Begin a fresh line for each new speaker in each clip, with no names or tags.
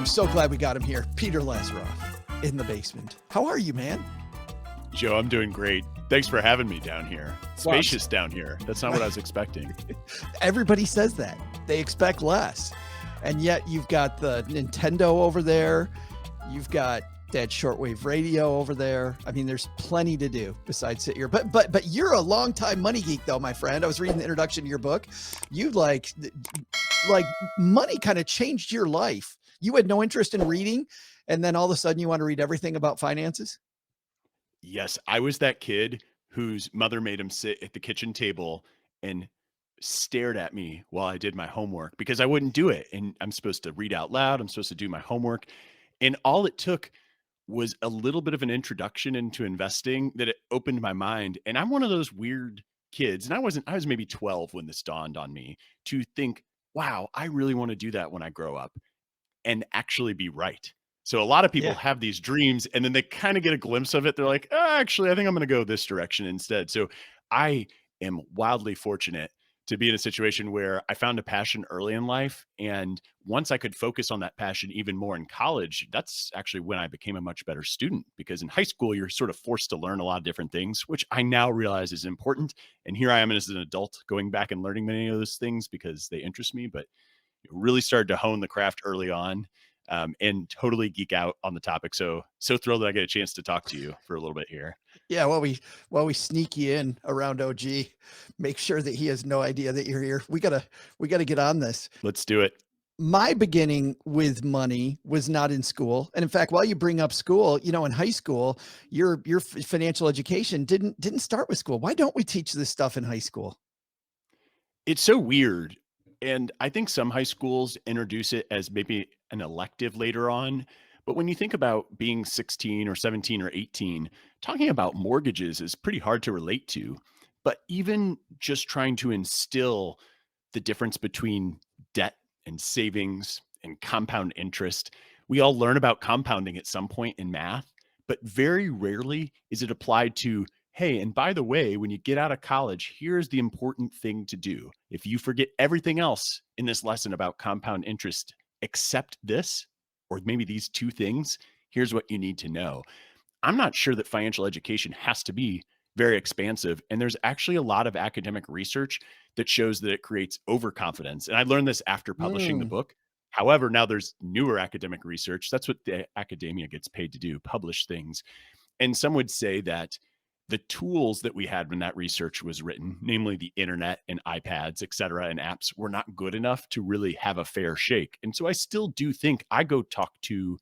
so glad we got him here. Peter Lazaroff in the basement. How are you, man?
Joe, I'm doing great. Thanks for having me down here. Spacious down here. That's not what I was expecting.
Everybody says that. They expect less. And yet you've got the Nintendo over there. You've got that shortwave radio over there. I mean, there's plenty to do besides sit here. But you're a longtime money geek, though, my friend. I was reading the introduction to your book. You like money kind of changed your life. You had no interest in reading, and then all of a sudden you want to read everything about finances?
Yes, I was that kid whose mother made him sit at the kitchen table and stared at me while I did my homework because I wouldn't do it. And I'm supposed to read out loud. I'm supposed to do my homework. And all it took was a little bit of an introduction into investing that it opened my mind. And I'm one of those weird kids. And I was maybe 12 when this dawned on me to think, wow, I really want to do that when I grow up and actually be right. So a lot of people have these dreams and then they kind of get a glimpse of it. They're like, oh, actually, I think I'm going to go this direction instead. So I am wildly fortunate to be in a situation where I found a passion early in life. And once I could focus on that passion even more in college, that's actually when I became a much better student, because in high school, you're sort of forced to learn a lot of different things, which I now realize is important. And here I am as an adult going back and learning many of those things because they interest me, but really started to hone the craft early on. And totally geek out on the topic. So thrilled that I get a chance to talk to you for a little bit here.
Yeah, while we sneak you in around OG, make sure that he has no idea that you're here. We gotta get on this.
Let's do it.
My beginning with money was not in school. And in fact, while you bring up school, in high school, your financial education didn't start with school. Why don't we teach this stuff in high school?
It's so weird. And I think some high schools introduce it as maybe an elective later on. But when you think about being 16 or 17 or 18, talking about mortgages is pretty hard to relate to. But even just trying to instill the difference between debt and savings and compound interest, we all learn about compounding at some point in math, but very rarely is it applied to, hey, and by the way, when you get out of college, here's the important thing to do. If you forget everything else in this lesson about compound interest, except this, or maybe these two things, here's what you need to know. I'm not sure that financial education has to be very expansive. And there's actually a lot of academic research that shows that it creates overconfidence. And I learned this after publishing the book. However, now there's newer academic research. That's what the academia gets paid to do, publish things. And some would say that the tools that we had when that research was written, namely the internet and iPads, et cetera, and apps, were not good enough to really have a fair shake. And so I still do think I go talk to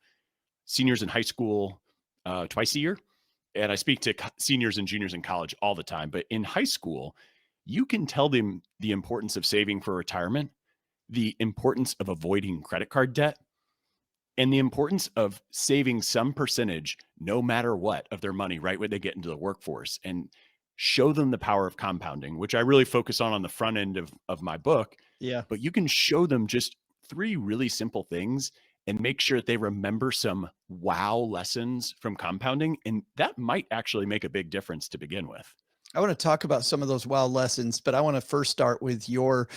seniors in high school twice a year, and I speak to seniors and juniors in college all the time. But in high school, you can tell them the importance of saving for retirement, the importance of avoiding credit card debt, and the importance of saving some percentage, no matter what, of their money right when they get into the workforce, and show them the power of compounding, which I really focus on the front end of my book.
Yeah.
But you can show them just 3 really simple things and make sure that they remember some wow lessons from compounding. And that might actually make a big difference to begin with.
I want to talk about some of those wow lessons, but I want to first start with your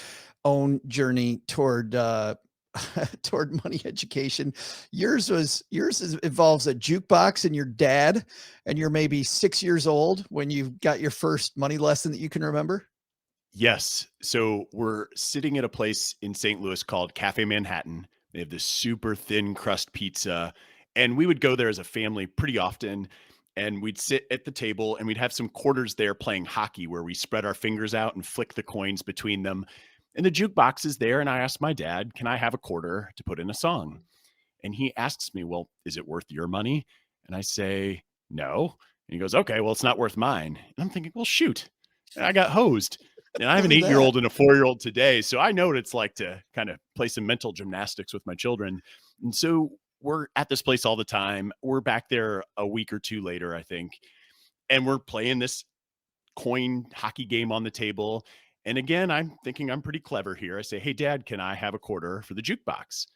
own journey toward money education. Yours involves a jukebox and your dad, and you're maybe 6 years old when you got your first money lesson that you can remember.
Yes. So we're sitting at a place in St. Louis called Cafe Manhattan. They have this super thin crust pizza, and we would go there as a family pretty often. And we'd sit at the table and we'd have some quarters there playing hockey where we spread our fingers out and flick the coins between them. And the jukebox is there. And I asked my dad, can I have a quarter to put in a song? And he asks me, well, is it worth your money? And I say, no. And he goes, okay, well, it's not worth mine. And I'm thinking, well, shoot, I got hosed. And I have an 8-year-old and a 4-year-old today. So I know what it's like to kind of play some mental gymnastics with my children. And so we're at this place all the time. We're back there a week or two later, I think. And we're playing this coin hockey game on the table. And again, I'm thinking I'm pretty clever here. I say, hey, Dad, can I have a quarter for the jukebox?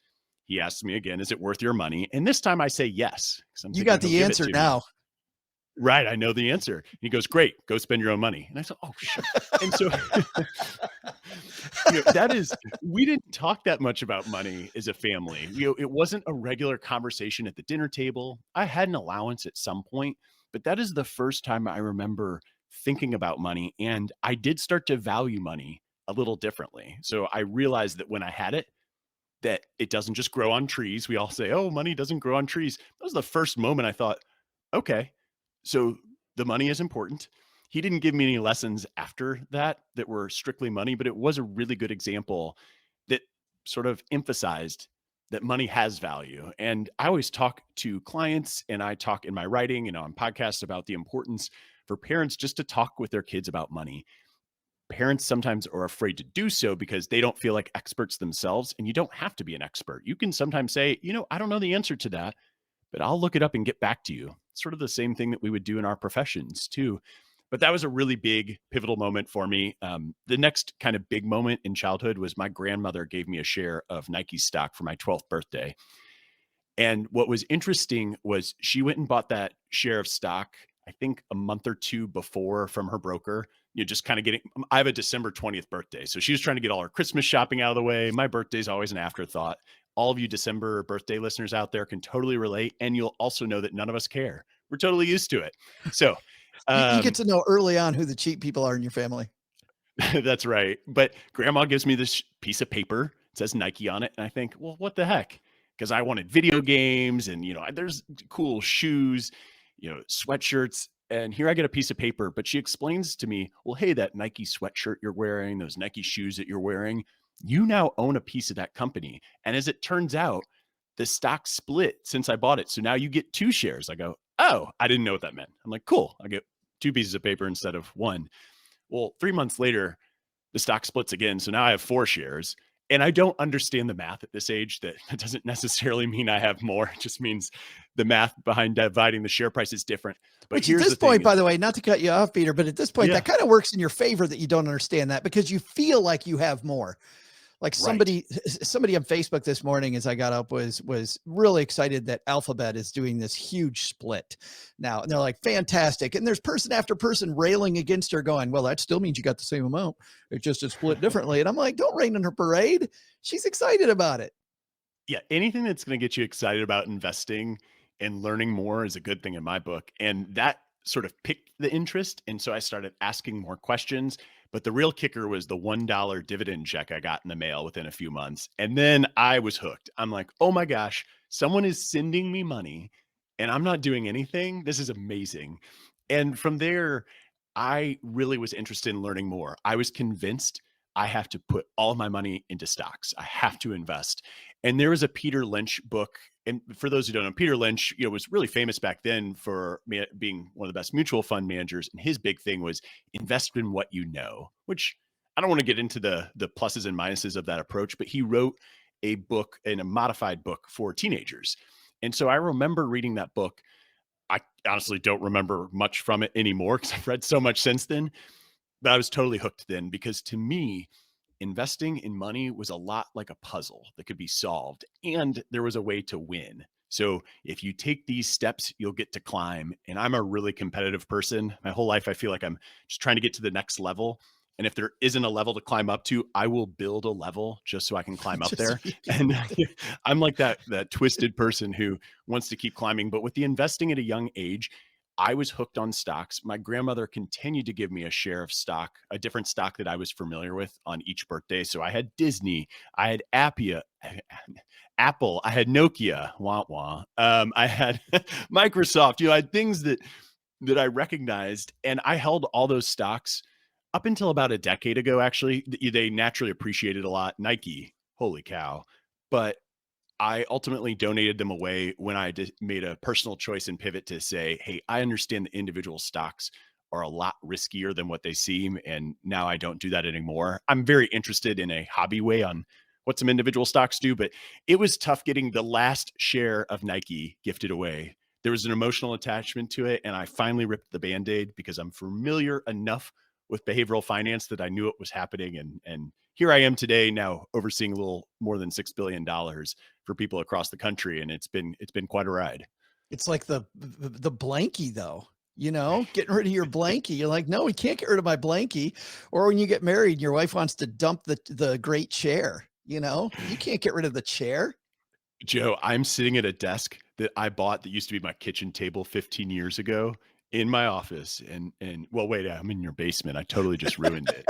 He asks me again, is it worth your money? And this time I say yes.
You got the answer now.
Right. I know the answer. He goes, great, go spend your own money. And I said, oh, shit. And so That is, we didn't talk that much about money as a family. It wasn't a regular conversation at the dinner table. I had an allowance at some point, but that is the first time I remember thinking about money. And I did start to value money a little differently. So I realized that when I had it, that it doesn't just grow on trees. We all say, oh, money doesn't grow on trees. That was the first moment I thought, okay, so the money is important. He didn't give me any lessons after that that were strictly money, but it was a really good example that sort of emphasized that money has value. And I always talk to clients and I talk in my writing and on podcasts about the importance for parents just to talk with their kids about money. Parents sometimes are afraid to do so because they don't feel like experts themselves. And you don't have to be an expert. You can sometimes say, I don't know the answer to that, but I'll look it up and get back to you. It's sort of the same thing that we would do in our professions too. But that was a really big pivotal moment for me. The next kind of big moment in childhood was my grandmother gave me a share of Nike stock for my 12th birthday. And what was interesting was she went and bought that share of stock, I think a month or two before from her broker. Just kind of getting, I have a December 20th birthday. So she was trying to get all her Christmas shopping out of the way. My birthday is always an afterthought. All of you December birthday listeners out there can totally relate. And you'll also know that none of us care. We're totally used to it. So
You get to know early on who the cheap people are in your family.
that's right. But grandma gives me this piece of paper. It says Nike on it. And I think, well, what the heck? Because I wanted video games and, there's cool shoes, sweatshirts. And here I get a piece of paper, but she explains to me, well, hey, that Nike sweatshirt you're wearing, those Nike shoes that you're wearing, you now own a piece of that company. And as it turns out, the stock split since I bought it. So now you get 2 shares. I go, oh, I didn't know what that meant. I'm like, cool. I get 2 pieces of paper instead of 1. Well, 3 months later, the stock splits again. So now I have 4 shares. And I don't understand the math at this age. That doesn't necessarily mean I have more. It just means the math behind dividing the share price is different. But
Which at
here's
this
the thing
point, by the way, not to cut you off, Peter, but at this point,
Yeah.
that kind of works in your favor that you don't understand that because you feel like you have more. Like
Right.
somebody on Facebook this morning, as I got up, was really excited that Alphabet is doing this huge split now, and they're like, fantastic. And there's person after person railing against her, going, well, that still means you got the same amount. It's just it's split differently. And I'm like, don't rain on her parade. She's excited about it.
Yeah, anything that's going to get you excited about investing and learning more is a good thing in my book. And that sort of piqued the interest. And so I started asking more questions. But the real kicker was the $1 dividend check I got in the mail within a few months. And then I was hooked. I'm like, oh my gosh, someone is sending me money and I'm not doing anything. This is amazing. And from there, I really was interested in learning more. I was convinced I have to put all of my money into stocks. I have to invest. And there was a Peter Lynch book. And for those who don't know, Peter Lynch, was really famous back then for being one of the best mutual fund managers. And his big thing was invest in what you know, which I don't want to get into the pluses and minuses of that approach, but he wrote a book and a modified book for teenagers. And so I remember reading that book. I honestly don't remember much from it anymore because I've read so much since then, but I was totally hooked then because to me, investing in money was a lot like a puzzle that could be solved and there was a way to win. So if you take these steps, you'll get to climb. And I'm a really competitive person. My whole life, I feel like I'm just trying to get to the next level. And if there isn't a level to climb up to, I will build a level just so I can climb up
Just so
there.
you can
And
win.
I'm like that twisted person who wants to keep climbing. But with the investing at a young age, I was hooked on stocks. My grandmother continued to give me a share of stock, a different stock that I was familiar with on each birthday. So I had Disney, I had Appia, Apple, I had Nokia, wah wah. I had Microsoft. I had things that I recognized, and I held all those stocks up until about a decade ago. Actually, they naturally appreciated a lot. Nike, holy cow! But I ultimately donated them away when I made a personal choice and pivot to say, hey, I understand that individual stocks are a lot riskier than what they seem. And now I don't do that anymore. I'm very interested in a hobby way on what some individual stocks do, but it was tough getting the last share of Nike gifted away. There was an emotional attachment to it. And I finally ripped the Band-Aid because I'm familiar enough with behavioral finance that I knew it was happening. And here I am today now overseeing a little more than $6 billion for people across the country. And it's been quite a ride.
It's like the blankie though. getting rid of your blankie. You're like, no, we can't get rid of my blankie. Or when you get married and your wife wants to dump the great chair, you can't get rid of the chair.
Joe, I'm sitting at a desk that I bought that used to be my kitchen table 15 years ago in my office. And well, wait, I'm in your basement. I totally just ruined it.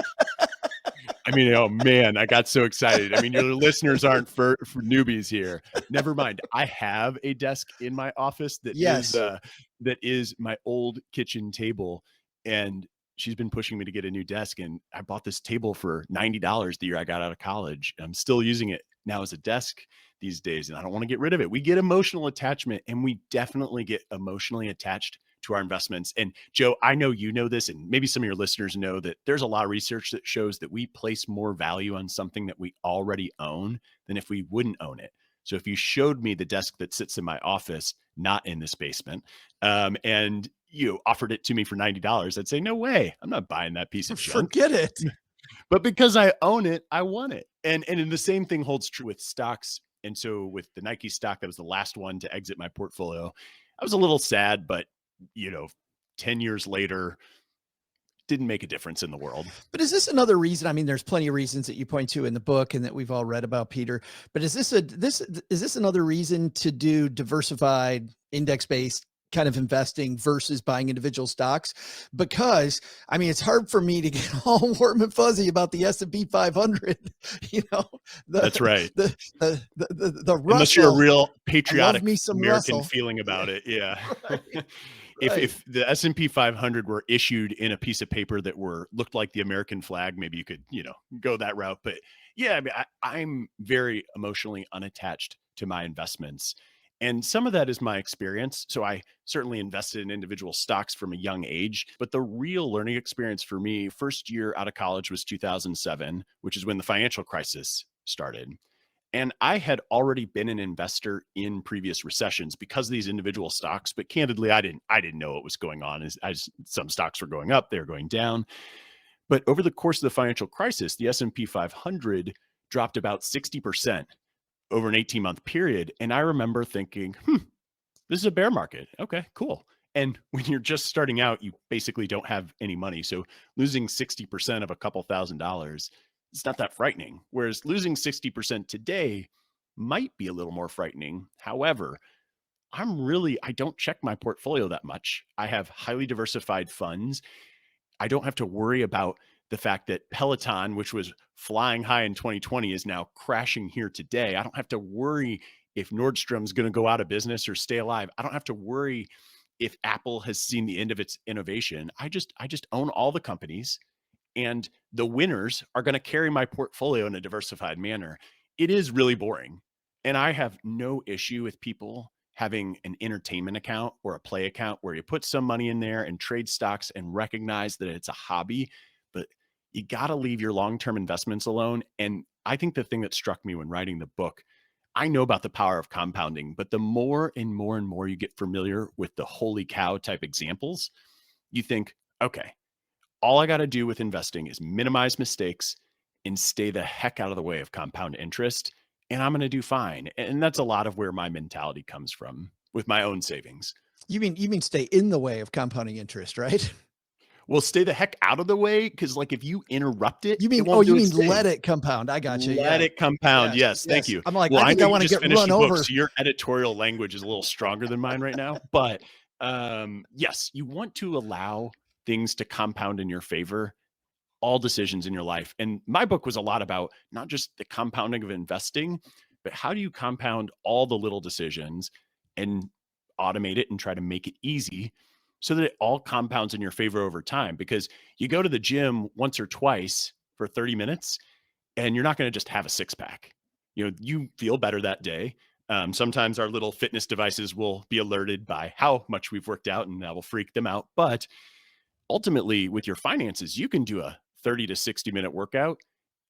I mean, oh man, I got so excited. I mean, your listeners aren't for newbies here. Never mind. I have a desk in my office
Yes.
that is my old kitchen table, and she's been pushing me to get a new desk. And I bought this table for $90 the year I got out of college. I'm still using it now as a desk these days, and I don't want to get rid of it. We get emotional attachment, and we definitely get emotionally attached to our investments. And Joe, I know you know this, and maybe some of your listeners know that there's a lot of research that shows that we place more value on something that we already own than if we wouldn't own it. So if you showed me the desk that sits in my office, not in this basement, and you offered it to me for $90, I'd say, no way, I'm not buying that piece of junk.
Forget it.
But because I own it, I want it. And the same thing holds true with stocks. And so with the Nike stock, that was the last one to exit my portfolio. I was a little sad, but 10 years later, didn't make a difference in the world.
But is this another reason? I mean, there's plenty of reasons that you point to in the book and that we've all read about, Peter. But is this another reason to do diversified index-based kind of investing versus buying individual stocks? Because I mean, it's hard for me to get all warm and fuzzy about the S&P 500.
That's right.
The Russell,
unless you're a real patriotic American
Russell
feeling about it, yeah.
Right.
If the S&P 500 were issued in a piece of paper that looked like the American flag, maybe you could go that route. But yeah, I mean, I'm very emotionally unattached to my investments. And some of that is my experience. So I certainly invested in individual stocks from a young age. But the real learning experience for me, first year out of college was 2007, which is when the financial crisis started. And I had already been an investor in previous recessions because of these individual stocks. But candidly, I didn't know what was going on. As some stocks were going up, they were going down. But over the course of the financial crisis, the S&P 500 dropped about 60% over an 18-month period. And I remember thinking, this is a bear market. Okay, cool. And when you're just starting out, you basically don't have any money. So losing 60% of a couple $1,000s, it's not that frightening. Whereas losing 60% today might be a little more frightening. However, I don't check my portfolio that much. I have highly diversified funds. I don't have to worry about the fact that Peloton, which was flying high in 2020, is now crashing here today. I don't have to worry if Nordstrom's going to go out of business or stay alive. I don't have to worry if Apple has seen the end of its innovation. I just own all the companies, and the winners are going to carry my portfolio in a diversified manner. It is really boring. And I have no issue with people having an entertainment account or a play account where you put some money in there and trade stocks and recognize that it's a hobby, but you got to leave your long-term investments alone. And I think the thing that struck me when writing the book, I know about the power of compounding, but the more and more and more you get familiar with the holy cow type examples, you think, okay, all I got to do with investing is minimize mistakes and stay the heck out of the way of compound interest, and I'm going to do fine. And that's a lot of where my mentality comes from with my own savings.
You mean stay in the way of compounding interest, right?
Well, stay the heck out of the way, because like if you interrupt it,
You mean let it compound? I got you.
Let it compound. Yes, thank you.
I'm like,
well,
I think I want to
just
get
finished
run
the book,
over.
so your editorial language is a little stronger than mine right now. But yes, you want to allow things to compound in your favor, all decisions in your life. And my book was a lot about not just the compounding of investing, but how do you compound all the little decisions and automate it and try to make it easy so that it all compounds in your favor over time. Because you go to the gym once or twice for 30 minutes and you're not going to just have a six pack. You feel better that day. Sometimes our little fitness devices will be alerted by how much we've worked out, and that will freak them out. But ultimately, with your finances, you can do a 30 to 60-minute workout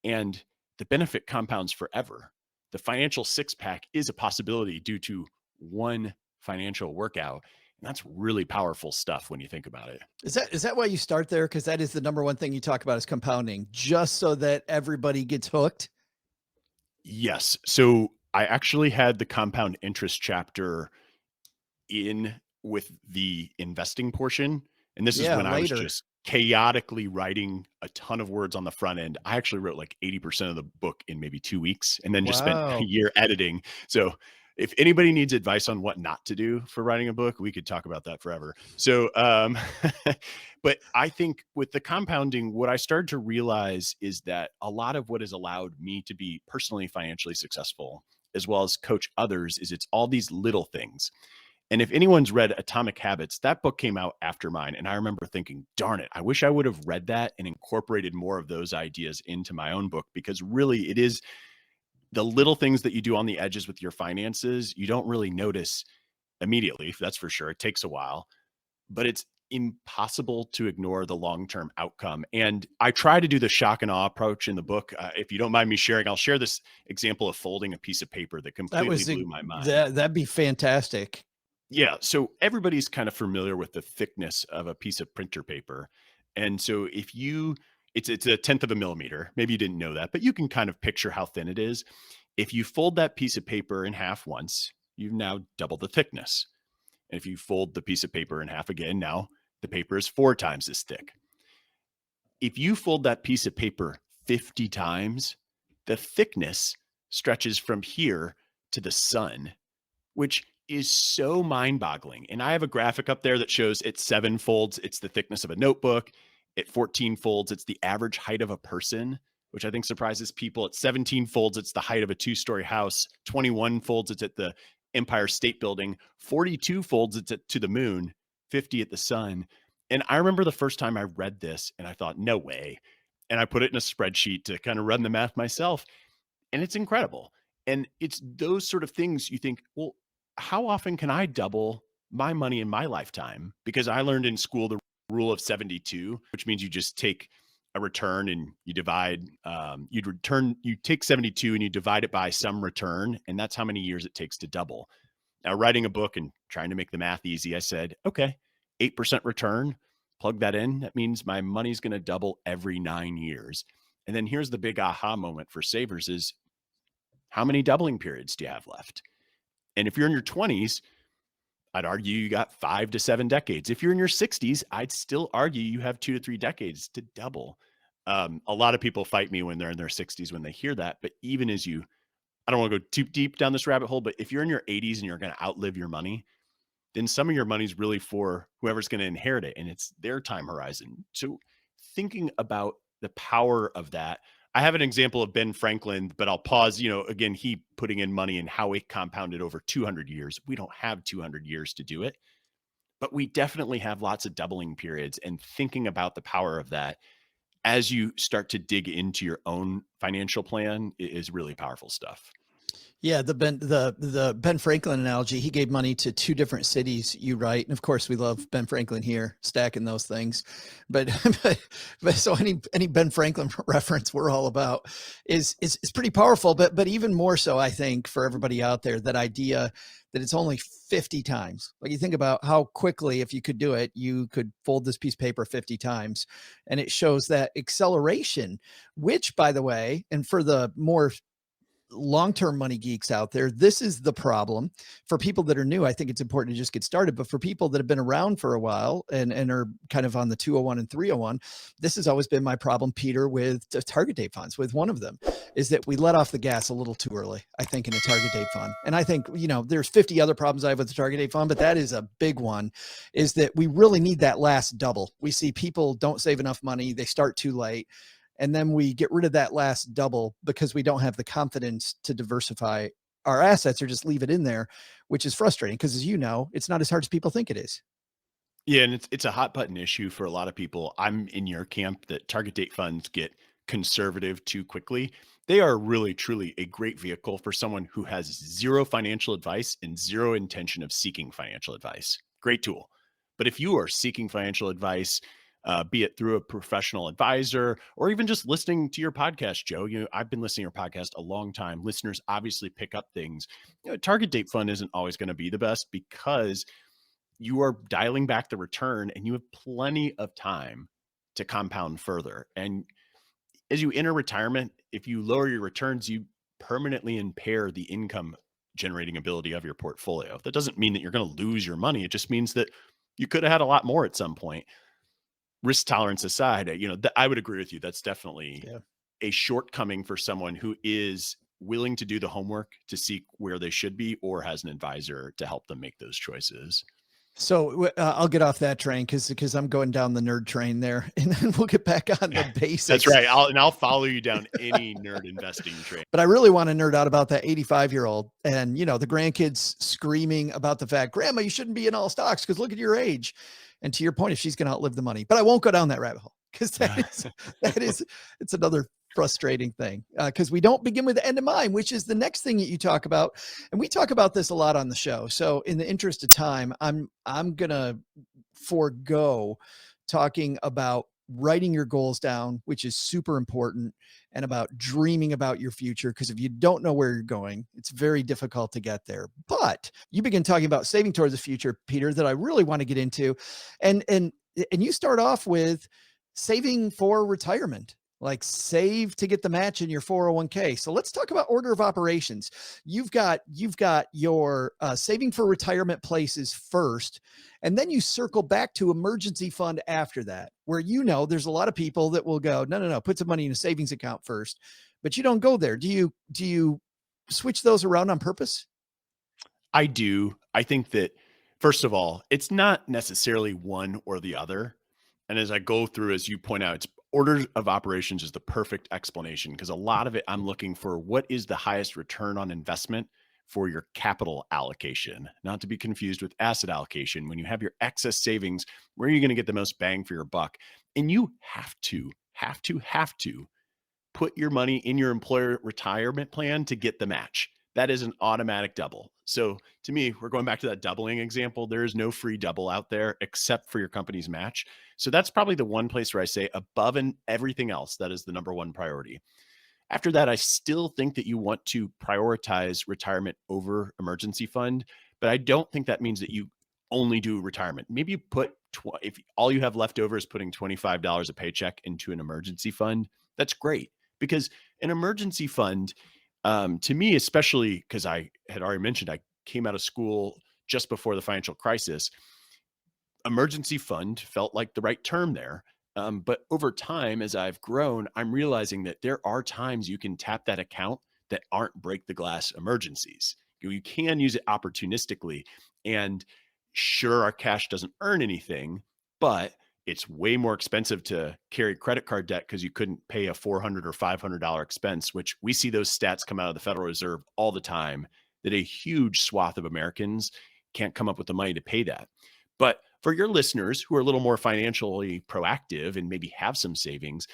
and the benefit compounds forever. The financial six pack is a possibility due to one financial workout. And that's really powerful stuff when you think about it.
Is that why you start there? Because that is the number one thing you talk about is compounding, just so that everybody gets hooked.
Yes. So I actually had the compound interest chapter in with the investing portion. And this is
Yeah,
when I was
later.
just chaotically writing a ton of words on the front end. I actually wrote like 80% of the book in maybe 2 weeks and then just spent a
Wow.
year editing. So if anybody needs advice on what not to do for writing a book, we could talk about that forever. So, but I think with the compounding, what I started to realize is that a lot of what has allowed me to be personally financially successful, as well as coach others, is it's all these little things. And if anyone's read Atomic Habits, that book came out after mine. And I remember thinking, darn it, I wish I would have read that and incorporated more of those ideas into my own book, because really it is the little things that you do on the edges with your finances. You don't really notice immediately. That's for sure. It takes a while, but it's impossible to ignore the long-term outcome. And I try to do the shock and awe approach in the book. If you don't mind me sharing, I'll share this example of folding a piece of paper that
That
completely
was
blew my mind.
that'd be fantastic.
Yeah. So everybody's kind of familiar with the thickness of a piece of printer paper. And so if you, it's a tenth of a millimeter. Maybe you didn't know that, but you can kind of picture how thin it is. If you fold that piece of paper in half once, you've now doubled the thickness. And if you fold the piece of paper in half again, now the paper is 4 times as thick. If you fold that piece of paper 50 times, the thickness stretches from here to the sun, which is so mind-boggling. And I have a graphic up there that shows at 7 folds, it's the thickness of a notebook. At 14 folds, it's the average height of a person, which I think surprises people. At 17 folds, it's the height of a 2-story house. 21 folds, it's at the Empire State Building. 42 folds, it's to the moon. 50 at the sun. And I remember the first time I read this and I thought, no way. And I put it in a spreadsheet to kind of run the math myself. And it's incredible. And it's those sort of things you think, well, how often can I double my money in my lifetime? Because I learned in school the rule of 72, which means you just take a return and you divide, you take 72 and you divide it by some return. And that's how many years it takes to double. Now, writing a book and trying to make the math easy, I said, okay, 8% return, plug that in. That means my money's going to double every 9 years. And then here's the big aha moment for savers is, how many doubling periods do you have left? And if you're in your 20s, I'd argue you got 5 to 7 decades. If you're in your 60s, I'd still argue you have 2 to 3 decades to double. A lot of people fight me when they're in their 60s when they hear that. But even as you, I don't want to go too deep down this rabbit hole, but if you're in your 80s and you're going to outlive your money, then some of your money's really for whoever's going to inherit it and it's their time horizon. So thinking about the power of that, I have an example of Ben Franklin, but I'll pause. Again, he putting in money and how it compounded over 200 years. We don't have 200 years to do it, but we definitely have lots of doubling periods. And thinking about the power of that as you start to dig into your own financial plan is really powerful stuff.
Yeah, the Ben Franklin analogy, he gave money to 2 different cities, you write. And of course we love Ben Franklin here, stacking those things. But but so any Ben Franklin reference we're all about is pretty powerful, but even more so, I think, for everybody out there, that idea that it's only 50 times. Like, you think about how quickly, if you could do it, you could fold this piece of paper 50 times. And it shows that acceleration, which, by the way, and for the more long-term money geeks out there, this is the problem. For people that are new, I think it's important to just get started. But for people that have been around for a while and are kind of on the 201 and 301, this has always been my problem, Peter, with target date funds. With one of them is that we let off the gas a little too early, I think, in a target date fund. And I think, there's 50 other problems I have with the target date fund, but that is a big one, is that we really need that last double. We see people don't save enough money. They start too late. And then we get rid of that last double because we don't have the confidence to diversify our assets or just leave it in there, which is frustrating because, as you know, it's not as hard as people think it is.
Yeah, and it's a hot button issue for a lot of people. I'm in your camp that target date funds get conservative too quickly. They are really, truly a great vehicle for someone who has zero financial advice and zero intention of seeking financial advice. Great tool. But if you are seeking financial advice, be it through a professional advisor or even just listening to your podcast, Joe, I've been listening to your podcast a long time. Listeners obviously pick up things. Target date fund isn't always going to be the best because you are dialing back the return and you have plenty of time to compound further. And as you enter retirement, if you lower your returns, you permanently impair the income generating ability of your portfolio. That doesn't mean that you're going to lose your money. It just means that you could have had a lot more at some point. Risk tolerance aside, I would agree with you. That's definitely
Yeah.
a shortcoming for someone who is willing to do the homework to seek where they should be or has an advisor to help them make those choices.
So I'll get off that train because I'm going down the nerd train there, and then we'll get back on the
That's
basics.
right. I'll follow you down any nerd investing train.
But I really want to nerd out about that 85-year-old and, the grandkids screaming about the fact, Grandma, you shouldn't be in all stocks because look at your age. And to your point, if she's going to outlive the money, but I won't go down that rabbit hole because it's another frustrating thing because we don't begin with the end in mind, which is the next thing that you talk about. And we talk about this a lot on the show. So in the interest of time, I'm going to forego talking about writing your goals down, which is super important, and about dreaming about your future. Because if you don't know where you're going, it's very difficult to get there. But you begin talking about saving towards the future, Peter, that I really want to get into. And you start off with saving for retirement, like save to get the match in your 401k. So let's talk about order of operations. You've got your saving for retirement places first, and then you circle back to emergency fund after that, where there's a lot of people that will go, no, put some money in a savings account first, but you don't go there. Do you switch those around on purpose?
I do. I think that, first of all, it's not necessarily one or the other. And as I go through, as you point out, it's order of operations is the perfect explanation because a lot of it, I'm looking for what is the highest return on investment for your capital allocation, not to be confused with asset allocation. When you have your excess savings, where are you going to get the most bang for your buck? And you have to put your money in your employer retirement plan to get the match. That is an automatic double. So to me, we're going back to that doubling example. There is no free double out there except for your company's match. So that's probably the one place where I say above and everything else, that is the number one priority. After that, I still think that you want to prioritize retirement over emergency fund, but I don't think that means that you only do retirement. Maybe you put, if all you have left over is putting $25 a paycheck into an emergency fund, that's great. Because an emergency fund, to me, especially because I had already mentioned, I came out of school just before the financial crisis, emergency fund felt like the right term there. But over time, as I've grown, I'm realizing that there are times you can tap that account that aren't break the glass emergencies. You can use it opportunistically. And sure, our cash doesn't earn anything, but it's way more expensive to carry credit card debt because you couldn't pay a $400 or $500 expense, which we see those stats come out of the Federal Reserve all the time, that a huge swath of Americans can't come up with the money to pay that. But for your listeners who are a little more financially proactive and maybe have some savings,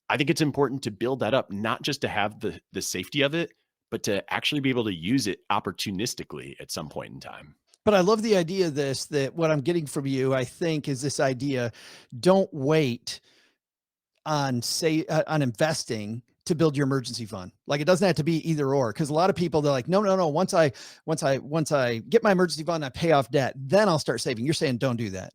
I think it's important to build that up, not just to have the safety of it, but to actually be able to use it opportunistically at some point in time.
But I love the idea of this, that what I'm getting from you, I think, is this idea, don't wait on investing to build your emergency fund. Like it doesn't have to be either or. Cause a lot of people, they're like, no. Once I get my emergency fund, I pay off debt, then I'll start saving. You're saying don't do that.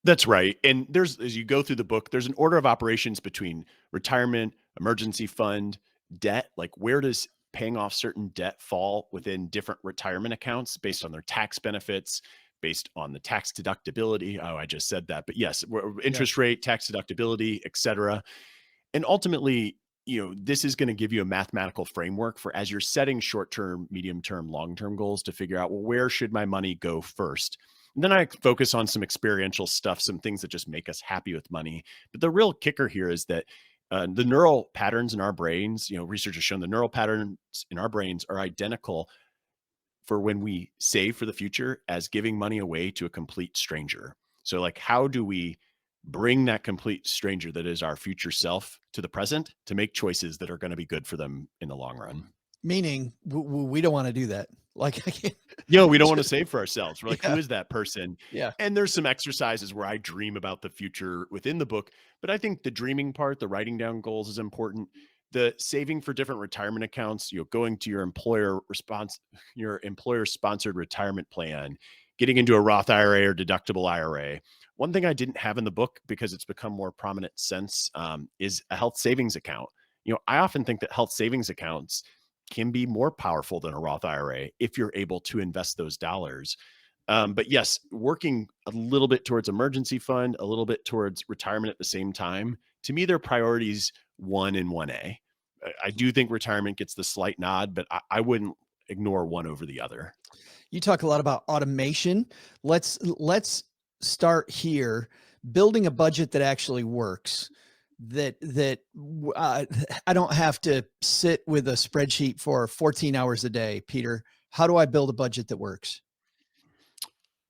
That's right. And as you go through the book, there's an order of operations between retirement, emergency fund, debt. Like where does paying off certain debt fall within different retirement accounts based on their tax benefits, based on the tax deductibility. Oh, I just said that, but yes, interest rate, tax deductibility, et cetera. And ultimately, this is going to give you a mathematical framework for as you're setting short-term, medium-term, long-term goals to figure out, well, where should my money go first? And then I focus on some experiential stuff, some things that just make us happy with money. But the real kicker here is that the neural patterns in our brains, research has shown the neural patterns in our brains are identical for when we save for the future as giving money away to a complete stranger. So like, how do we bring that complete stranger that is our future self to the present to make choices that are going to be good for them in the long run?
Meaning we don't want to do that. Like, I can't.
We don't want to save for ourselves. We're like, who is that person?
Yeah.
And there's some exercises where I dream about the future within the book, but I think the dreaming part, the writing down goals is important. The saving for different retirement accounts, going to your employer sponsored retirement plan, getting into a Roth IRA or deductible IRA. One thing I didn't have in the book because it's become more prominent since is a health savings account. I often think that health savings accounts can be more powerful than a Roth IRA if you're able to invest those dollars. But yes, working a little bit towards emergency fund, a little bit towards retirement at the same time. To me, they're priorities 1 and 1A. I do think retirement gets the slight nod, but I wouldn't ignore one over the other.
You talk a lot about automation. Let's start here, building a budget that actually works. I don't have to sit with a spreadsheet for 14 hours a day. Peter, how do I build a budget that works?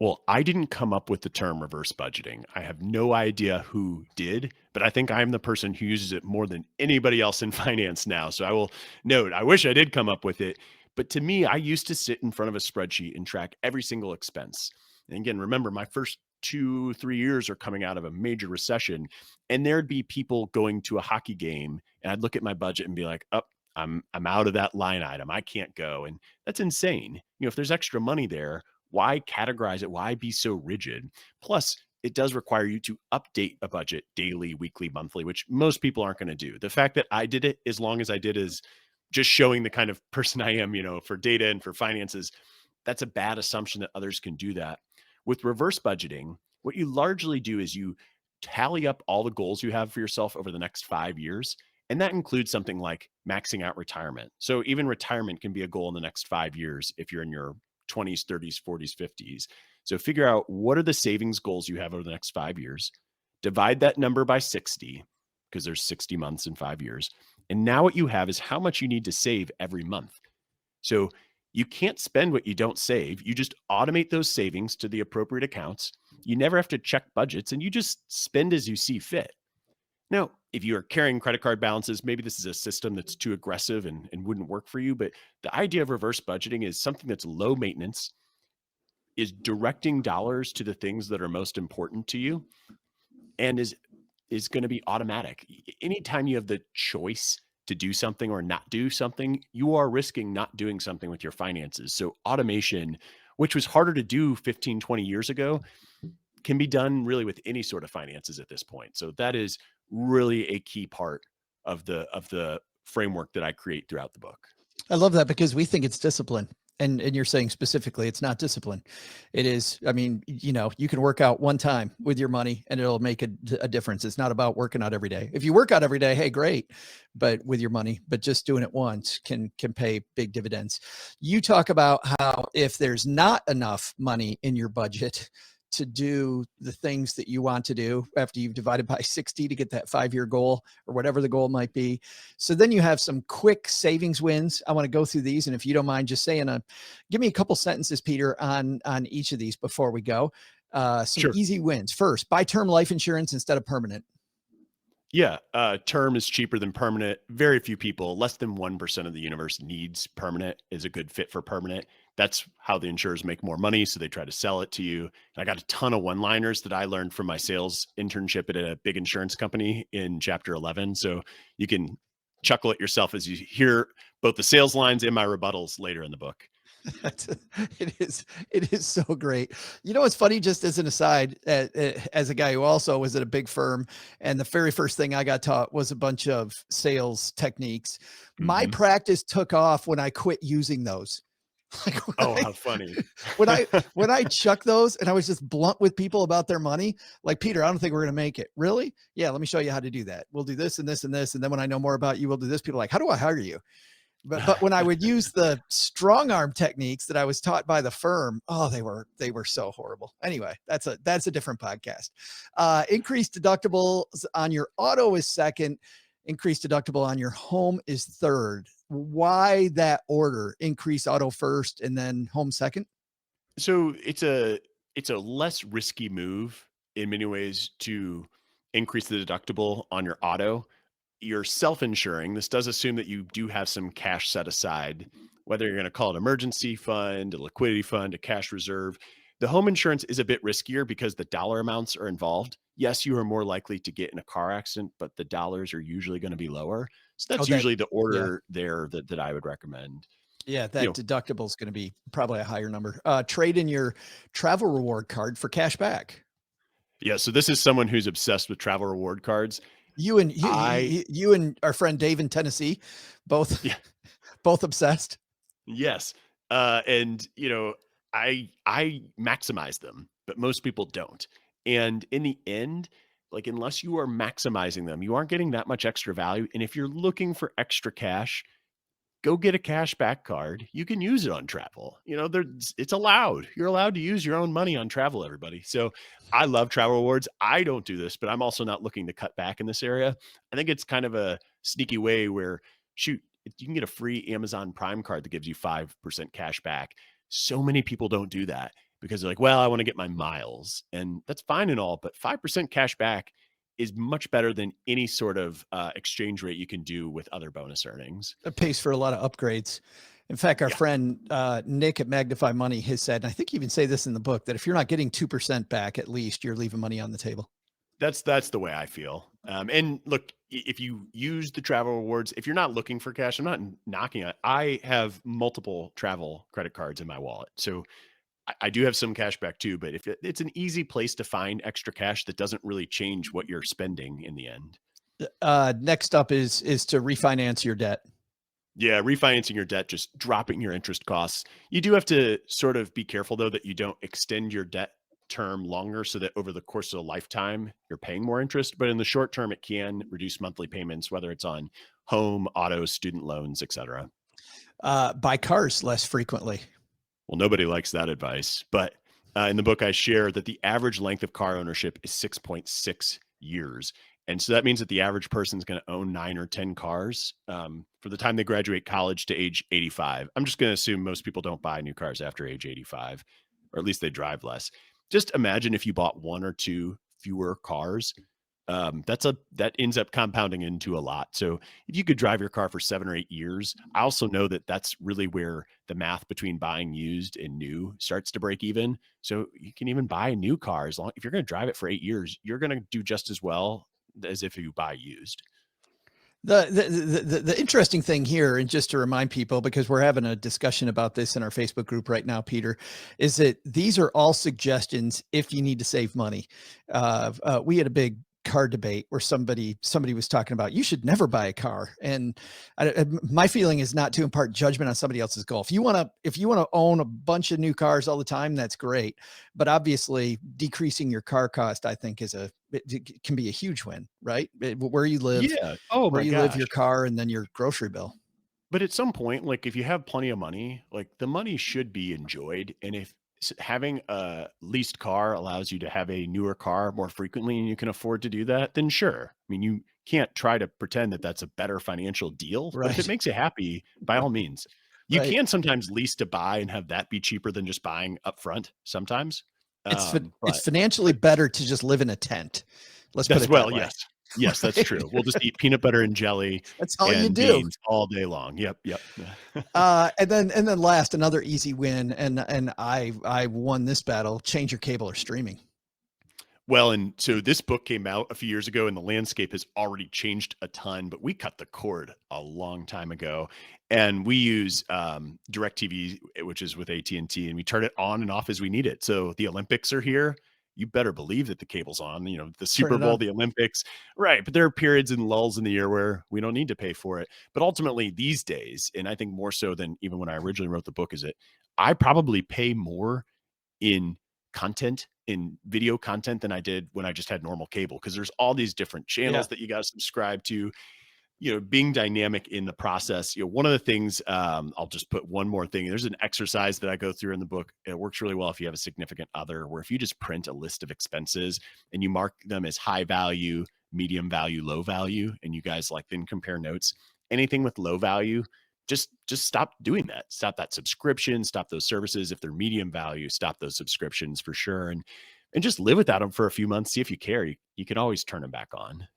Well, I didn't come up with the term reverse budgeting. I have no idea who did, but I think I'm the person who uses it more than anybody else in finance now. So I will note, I wish I did come up with it. But to me, I used to sit in front of a spreadsheet and track every single expense. And again, remember, my first 2, 3 years are coming out of a major recession, and there'd be people going to a hockey game, and I'd look at my budget and be like, "Oh, I'm out of that line item. I can't go." And that's insane. If there's extra money there, why categorize it? Why be so rigid? Plus, it does require you to update a budget daily, weekly, monthly, which most people aren't going to do. The fact that I did it as long as I did is just showing the kind of person I am, for data and for finances. That's a bad assumption that others can do that. With reverse budgeting, what you largely do is you tally up all the goals you have for yourself over the next 5 years. And that includes something like maxing out retirement. So even retirement can be a goal in the next 5 years if you're in your 20s, 30s, 40s, 50s. So figure out what are the savings goals you have over the next 5 years. Divide that number by 60, because there's 60 months in 5 years. And now what you have is how much you need to save every month. So you can't spend what you don't save. You just automate those savings to the appropriate accounts. You never have to check budgets, and you just spend as you see fit. Now, if you are carrying credit card balances, maybe this is a system that's too aggressive and wouldn't work for you. But the idea of reverse budgeting is something that's low maintenance, is directing dollars to the things that are most important to you, and is going to be automatic. Anytime you have the choice to do something or not do something, you are risking not doing something with your finances. So automation, which was harder to do 15, 20 years ago, can be done really with any sort of finances at this point. So that is really a key part of the framework that I create throughout the book.
I love that, because we think it's discipline. And you're saying specifically, it's not discipline. It is, I mean, you can work out one time with your money and it'll make a difference. It's not about working out every day. If you work out every day, hey, great. But with your money, but just doing it once can pay big dividends. You talk about how if there's not enough money in your budget to do the things that you want to do after you've divided by 60 to get that 5-year goal or whatever the goal might be. So then you have some quick savings wins. I want to go through these. And if you don't mind just saying give me a couple sentences, Peter, on each of these before we go. Some
Sure.
easy wins. First, buy term life insurance instead of permanent.
Yeah, term is cheaper than permanent. Very few people, less than 1% of the universe needs permanent, is a good fit for permanent. That's how the insurers make more money, so they try to sell it to you. And I got a ton of one-liners that I learned from my sales internship at a big insurance company in chapter 11. So you can chuckle at yourself as you hear both the sales lines and my rebuttals later in the book.
It is so great. It's funny, just as an aside, as a guy who also was at a big firm, and the very first thing I got taught was a bunch of sales techniques. My practice took off when I quit using those.
How funny.
when I chuck those and I was just blunt with people about their money, like, Peter, I don't think we're going to make it. Really? Yeah. Let me show you how to do that. We'll do this and this and this. And then when I know more about you, we'll do this. People are like, how do I hire you? But when I would use the strong arm techniques that I was taught by the firm, they were so horrible. Anyway, that's a different podcast. Increased deductibles on your auto is second. Increased deductible on your home is third. Why that order? Increase auto first and then home second?
So it's a less risky move in many ways to increase the deductible on your auto. You're self-insuring. This does assume that you do have some cash set aside, whether you're going to call it emergency fund, a liquidity fund, a cash reserve. The home insurance is a bit riskier because the dollar amounts are involved. Yes, you are more likely to get in a car accident, but the dollars are usually going to be lower. So that's usually the order there that I would recommend.
Yeah, that deductible is going to be probably a higher number. Trade in your travel reward card for cash back.
Yeah, so this is someone who's obsessed with travel reward cards.
You and our friend Dave in Tennessee, both Both obsessed.
Yes. And I maximize them, but most people don't. And in the end, like unless you are maximizing them, you aren't getting that much extra value. And if you're looking for extra cash, go get a cash back card. You can use it on travel. It's allowed. You're allowed to use your own money on travel, everybody. So I love travel rewards. I don't do this, but I'm also not looking to cut back in this area. I think it's kind of a sneaky way where, shoot, you can get a free Amazon Prime card that gives you 5% cash back. So many people don't do that because they're like, well, I want to get my miles. And that's fine and all, but 5% cash back is much better than any sort of exchange rate you can do with other bonus earnings.
It pays for a lot of upgrades. In fact, our
Yeah,
friend Nick at Magnify Money has said, and I think you even say this in the book, that if you're not getting 2% back, at least you're leaving money on the table.
that's the way I feel. And look, if you use the travel rewards, if you're not looking for cash, I'm not knocking it. I have multiple travel credit cards in my wallet, so I do have some cash back too. But if it's an easy place to find extra cash that doesn't really change what you're spending in the end.
Next up is to refinance your debt.
Yeah, refinancing your debt, just dropping your interest costs. You do have to sort of be careful, though, that you don't extend your debt term longer so that over the course of a lifetime, you're paying more interest. But in the short term, it can reduce monthly payments, whether it's on home, auto, student loans, etc.
Buy cars less frequently.
Well, nobody likes that advice. But in the book, I share that the average length of car ownership is 6.6 years. And so that means that the average person is going to own 9 or 10 cars for the time they graduate college to age 85. I'm just going to assume most people don't buy new cars after age 85, or at least they drive less. Just imagine if you bought 1 or 2 fewer cars. That ends up compounding into a lot. So if you could drive your car for 7 or 8 years, I also know that that's really where the math between buying used and new starts to break even. So you can even buy a new car as long if you're going to drive it for 8 years, you're going to do just as well as if you buy used.
The interesting thing here, and just to remind people, because we're having a discussion about this in our Facebook group right now, Peter, is that these are all suggestions if you need to save money. We had a big car debate where somebody was talking about you should never buy a car, and my feeling is not to impart judgment on somebody else's goal. If you want to own a bunch of new cars all the time, that's great, but obviously decreasing your car cost, I think, it can be a huge win, right? Where you live,
Yeah. Oh
where
my
you live,
gosh.
your car, and then your grocery bill.
But at some point, like if you have plenty of money, like the money should be enjoyed. And if having a leased car allows you to have a newer car more frequently and you can afford to do that, then sure. I mean, you can't try to pretend that that's a better financial deal, but if it
Right.
makes you happy, by all means. You
Right.
can sometimes lease to buy and have that be cheaper than just buying upfront sometimes.
It's
But
financially better to just live in a tent. Let's put
that's
it that
well,
way.
yes. Yes, that's
Right?
true. We'll just eat peanut butter and jelly
That's all you
and
do.
beans all day long. Yep, yep.
And then last, another easy win, and I won this battle. Change your cable or streaming.
Well, and so this book came out a few years ago, and the landscape has already changed a ton. But we cut the cord a long time ago, and we use DirecTV, which is with AT&T, and we turn it on and off as we need it. So the Olympics are here. You better believe that the cable's on. The
Turn
Super
it
Bowl,
on.
the Olympics, right? But there are periods and lulls in the year where we don't need to pay for it. But ultimately, these days, and I think more so than even when I originally wrote the book, is that I probably pay more in content in video content than I did when I just had normal cable because there's all these different
Yeah.
channels that you got to subscribe to. Being dynamic in the process. One of the things, I'll just put one more thing. There's an exercise that I go through in the book. It works really well if you have a significant other, where if you just print a list of expenses and you mark them as high value, medium value, low value, and you guys then compare notes. Anything with low value, just stop doing that. Stop that subscription. Stop those services. If they're medium value, stop those subscriptions for sure, and just live without them for a few months. See if you care. You can always turn them back on.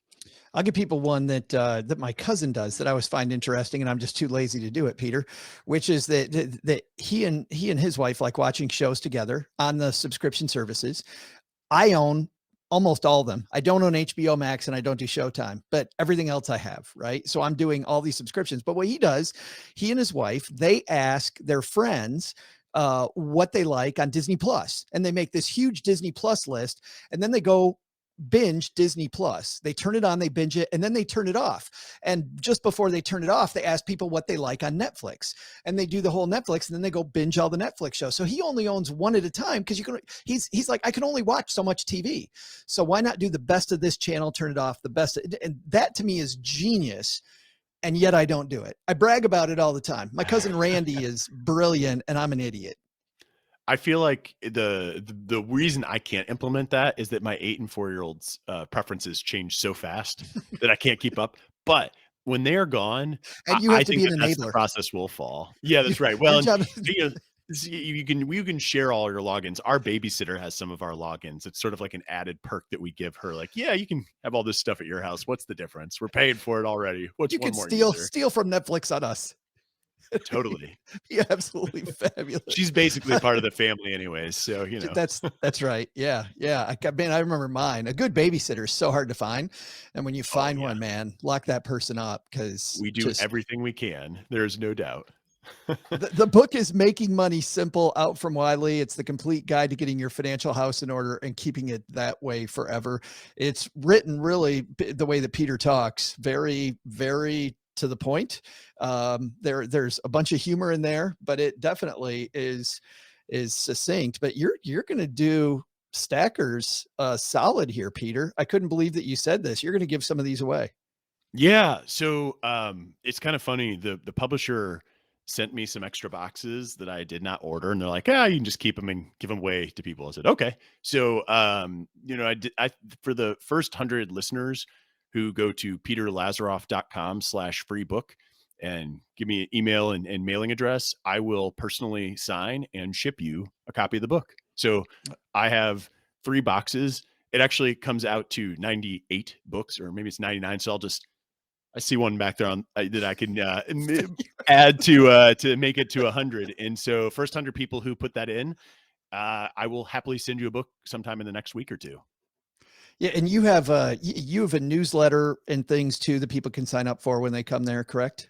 I'll give people one that my cousin does that I always find interesting, and I'm just too lazy to do it, Peter. Which is that he and his wife like watching shows together on the subscription services. I own almost all of them. I don't own HBO Max and I don't do Showtime, but everything else I have, right? So I'm doing all these subscriptions. But what he does, he and his wife, they ask their friends what they like on Disney Plus, and they make this huge Disney Plus list, and then they go binge Disney Plus. They turn it on, they binge it, and then they turn it off. And just before they turn it off, they ask people what they like on Netflix, and they do the whole Netflix, and then they go binge all the Netflix shows. So he only owns one at a time because he's like, I can only watch so much TV. So why not do the best of this channel, turn it off, the best? And that to me is genius. And yet I don't do it. I brag about it all the time. My cousin Randy is brilliant, and I'm an idiot.
I feel like the reason I can't implement that is that my 8 and 4-year-olds preferences change so fast that I can't keep up. But when they are gone,
And you have
I
to
think
be an
that's the
enabler.
process will fall. Yeah, that's right.
Your
Well, and
job is
you know, you can share all your logins. Our babysitter has some of our logins. It's sort of like an added perk that we give her. Like, yeah, you can have all this stuff at your house. What's the difference? We're paying for it already. What's
you
one
can
more
steal
user?
from Netflix on us.
Totally.
Be absolutely fabulous.
She's basically part of the family anyways. So, you know.
That's right. Yeah. Yeah. I remember mine. A good babysitter is so hard to find. And when you
Oh,
find
yeah.
one, man, lock that person up, because
We do everything we can. There's no doubt.
the book is Making Money Simple, out from Wiley. It's the complete guide to getting your financial house in order and keeping it that way forever. It's written really the way that Peter talks, very, very to the point. There's a bunch of humor in there, but it definitely is succinct. But you're going to do stackers solid here, Peter. I couldn't believe that you said this. You're going to give some of these away.
Yeah. So it's kind of funny. The publisher sent me some extra boxes that I did not order, and they're like, you can just keep them and give them away to people. I said, okay. So I for the first 100 listeners who go to peterlazaroff.com/free book and give me an email and mailing address, I will personally sign and ship you a copy of the book. So I have 3 boxes. It actually comes out to 98 books, or maybe it's 99. So I see one back there that I can add to make it to 100. And so first 100 people who put that in, I will happily send you a book sometime in the next week or 2.
Yeah. And you have a newsletter and things too that people can sign up for when they come there, correct?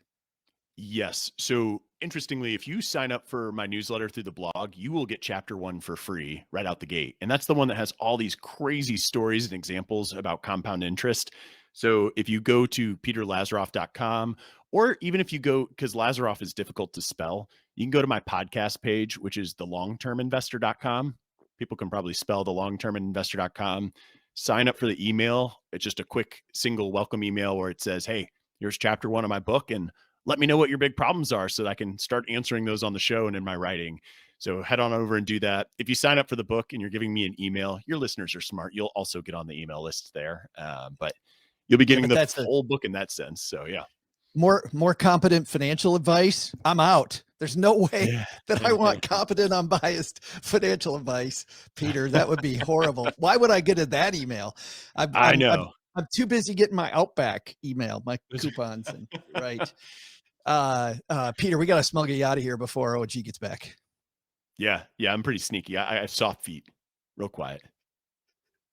Yes. So interestingly, if you sign up for my newsletter through the blog, you will get chapter 1 for free right out the gate. And that's the one that has all these crazy stories and examples about compound interest. So if you go to peterlazaroff.com, or even if you go, because Lazaroff is difficult to spell, you can go to my podcast page, which is thelongterminvestor.com. People can probably spell thelongterminvestor.com. Sign up for the email. It's just a quick single welcome email where it says, hey, here's chapter 1 of my book, and let me know what your big problems are so that I can start answering those on the show and in my writing. So head on over and do that. If you sign up for the book and you're giving me an email, your listeners are smart. You'll also get on the email list there. But you'll be getting the whole book in that sense. So yeah.
More competent financial advice. I'm out. There's no way that I want competent, unbiased financial advice, Peter. That would be horrible. Why would I get that email?
I know.
I'm too busy getting my Outback email, my coupons, and right. Peter, we got to smuggle you out of here before OG gets back.
Yeah. I'm pretty sneaky. I have soft feet, real quiet.